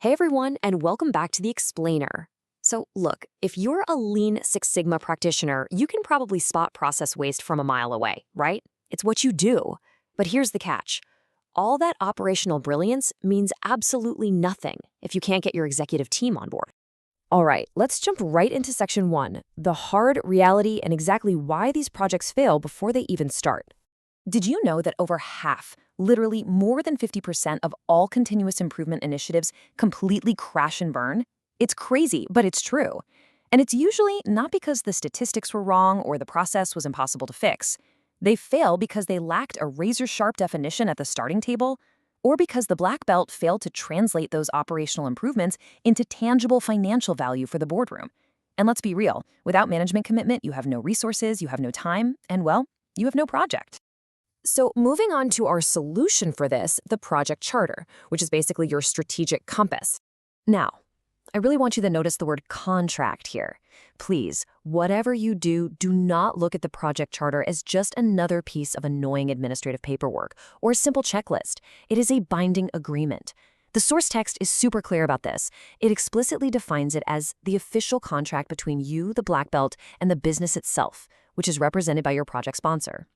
Hey everyone, and welcome back to the Explainer. So look, if you're a Lean Six Sigma practitioner, you can probably spot process waste from a mile away, right? It's what you do. But here's the catch. All that operational brilliance means absolutely nothing if you can't get your executive team on board. All right, let's jump right into section 1, the hard reality and exactly why these projects fail before they even start. Did you know that over half, literally more than 50% of all continuous improvement initiatives completely crash and burn? It's crazy, but it's true. And it's usually not because the statistics were wrong or the process was impossible to fix. They fail because they lacked a razor-sharp definition at the starting table, or because the black belt failed to translate those operational improvements into tangible financial value for the boardroom. And let's be real, without management commitment, you have no resources, you have no time, and well, you have no project. So moving on to our solution for this, the project charter, which is basically your strategic compass. Now, I really want you to notice the word contract here. Please, whatever you do, do not look at the project charter as just another piece of annoying administrative paperwork or a simple checklist. It is a binding agreement. The source text is super clear about this. It explicitly defines it as the official contract between you, the black belt, and the business itself, which is represented by your project sponsor.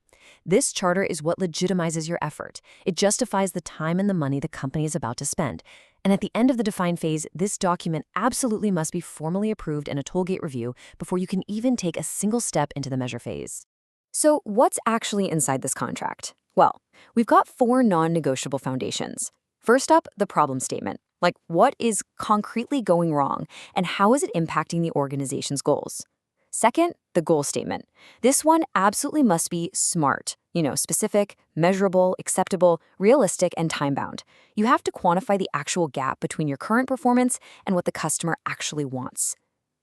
This charter is what legitimizes your effort. It justifies the time and the money the company is about to spend. And at the end of the define phase, this document absolutely must be formally approved in a tollgate review before you can even take a single step into the measure phase. So what's actually inside this contract? Well, we've got 4 non-negotiable foundations. First up, the problem statement. Like, what is concretely going wrong and how is it impacting the organization's goals? Second, the goal statement. This one absolutely must be SMART, specific, measurable, acceptable, realistic, and time-bound. You have to quantify the actual gap between your current performance and what the customer actually wants.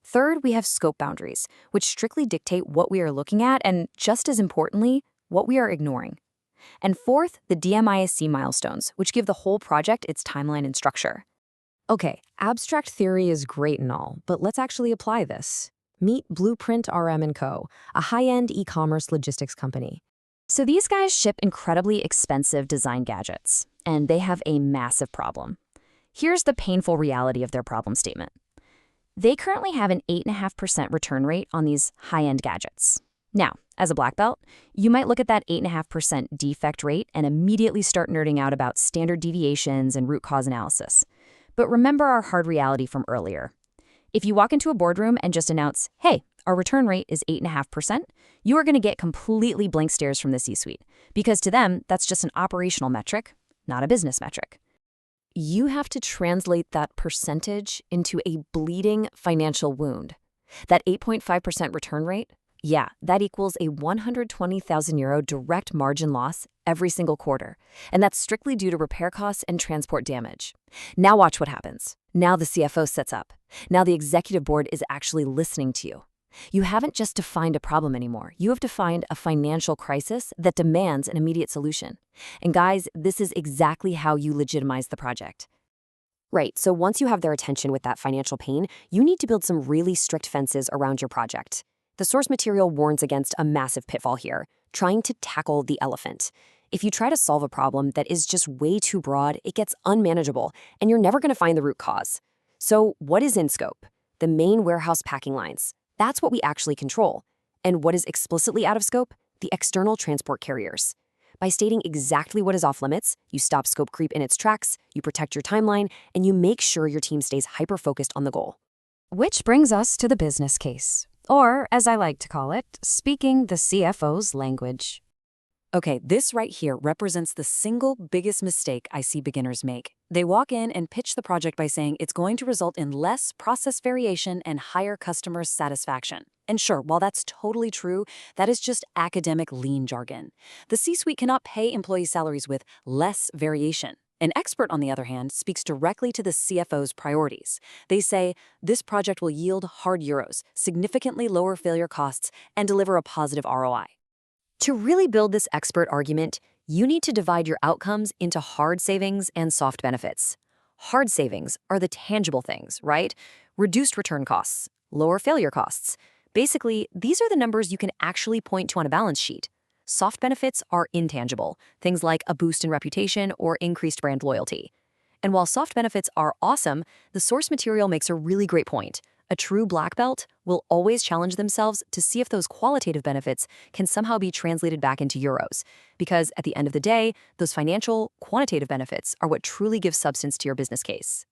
Third, we have scope boundaries, which strictly dictate what we are looking at and, just as importantly, what we are ignoring. And fourth, the DMISC milestones, which give the whole project its timeline and structure. Okay, abstract theory is great and all, but let's actually apply this. Meet BlueprintRM&co, a high-end e-commerce logistics company. So these guys ship incredibly expensive design gadgets, and they have a massive problem. Here's the painful reality of their problem statement. They currently have an 8.5% return rate on these high-end gadgets. Now, as a black belt, you might look at that 8.5% defect rate and immediately start nerding out about standard deviations and root cause analysis. But remember our hard reality from earlier. If you walk into a boardroom and just announce, hey, our return rate is 8.5%, you are going to get completely blank stares from the C-suite, because to them, that's just an operational metric, not a business metric. You have to translate that percentage into a bleeding financial wound. That 8.5% return rate, yeah, that equals a €120,000 direct margin loss every single quarter. And that's strictly due to repair costs and transport damage. Now watch what happens. Now the CFO sets up. Now the executive board is actually listening to you. You haven't just defined a problem anymore. You have defined a financial crisis that demands an immediate solution. And guys, this is exactly how you legitimize the project. Right, so once you have their attention with that financial pain, you need to build some really strict fences around your project. The source material warns against a massive pitfall here, trying to tackle the elephant. If you try to solve a problem that is just way too broad, it gets unmanageable, and you're never going to find the root cause. So what is in scope? The main warehouse packing lines. That's what we actually control. And what is explicitly out of scope? The external transport carriers. By stating exactly what is off limits, you stop scope creep in its tracks, you protect your timeline, and you make sure your team stays hyper-focused on the goal. Which brings us to the business case. Or, as I like to call it, speaking the CFO's language. Okay, this right here represents the single biggest mistake I see beginners make. They walk in and pitch the project by saying it's going to result in less process variation and higher customer satisfaction. And sure, while that's totally true, that is just academic lean jargon. The C-suite cannot pay employee salaries with less variation. An expert, on the other hand, speaks directly to the CFO's priorities. They say, this project will yield hard euros, significantly lower failure costs, and deliver a positive ROI. To really build this expert argument, you need to divide your outcomes into hard savings and soft benefits. Hard savings are the tangible things, right? Reduced return costs, lower failure costs. Basically, these are the numbers you can actually point to on a balance sheet. Soft benefits are intangible, things like a boost in reputation or increased brand loyalty. And while soft benefits are awesome, the source material makes a really great point. A true black belt will always challenge themselves to see if those qualitative benefits can somehow be translated back into euros. Because at the end of the day, those financial, quantitative benefits are what truly give substance to your business case.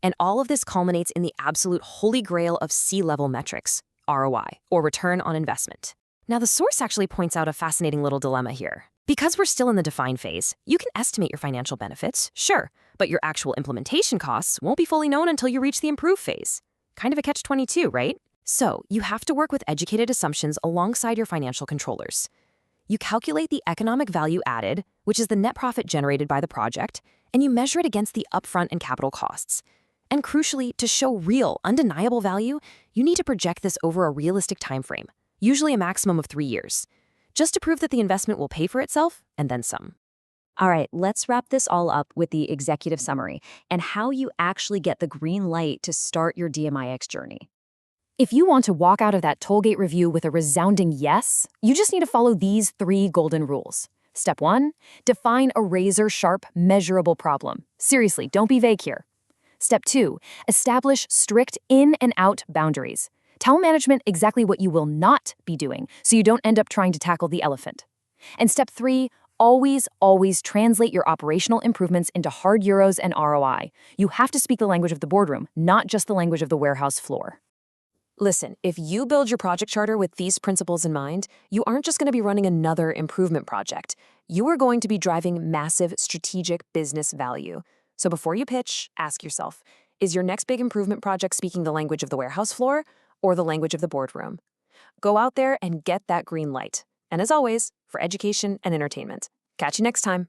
And all of this culminates in the absolute holy grail of C-level metrics, ROI, or return on investment. Now, the source actually points out a fascinating little dilemma here. Because we're still in the define phase, you can estimate your financial benefits, sure, but your actual implementation costs won't be fully known until you reach the improve phase. Kind of a catch-22, right? So, you have to work with educated assumptions alongside your financial controllers. You calculate the economic value added, which is the net profit generated by the project, and you measure it against the upfront and capital costs. And crucially, to show real, undeniable value, you need to project this over a realistic time frame, usually a maximum of 3 years, just to prove that the investment will pay for itself and then some. All right, let's wrap this all up with the executive summary and how you actually get the green light to start your DMIX journey. If you want to walk out of that tollgate review with a resounding yes, you just need to follow these 3 golden rules. Step 1, define a razor-sharp, measurable problem. Seriously, don't be vague here. Step 2, establish strict in and out boundaries. Tell management exactly what you will not be doing so you don't end up trying to tackle the elephant. And step 3, always translate your operational improvements into hard euros and ROI. You have to speak the language of the boardroom, not just the language of the warehouse floor. Listen, if you build your project charter with these principles in mind, you aren't just going to be running another improvement project. You are going to be driving massive strategic business value. So before you pitch, ask yourself, is your next big improvement project speaking the language of the warehouse floor or the language of the boardroom? Go out there and get that green light. And as always, for education and entertainment. Catch you next time.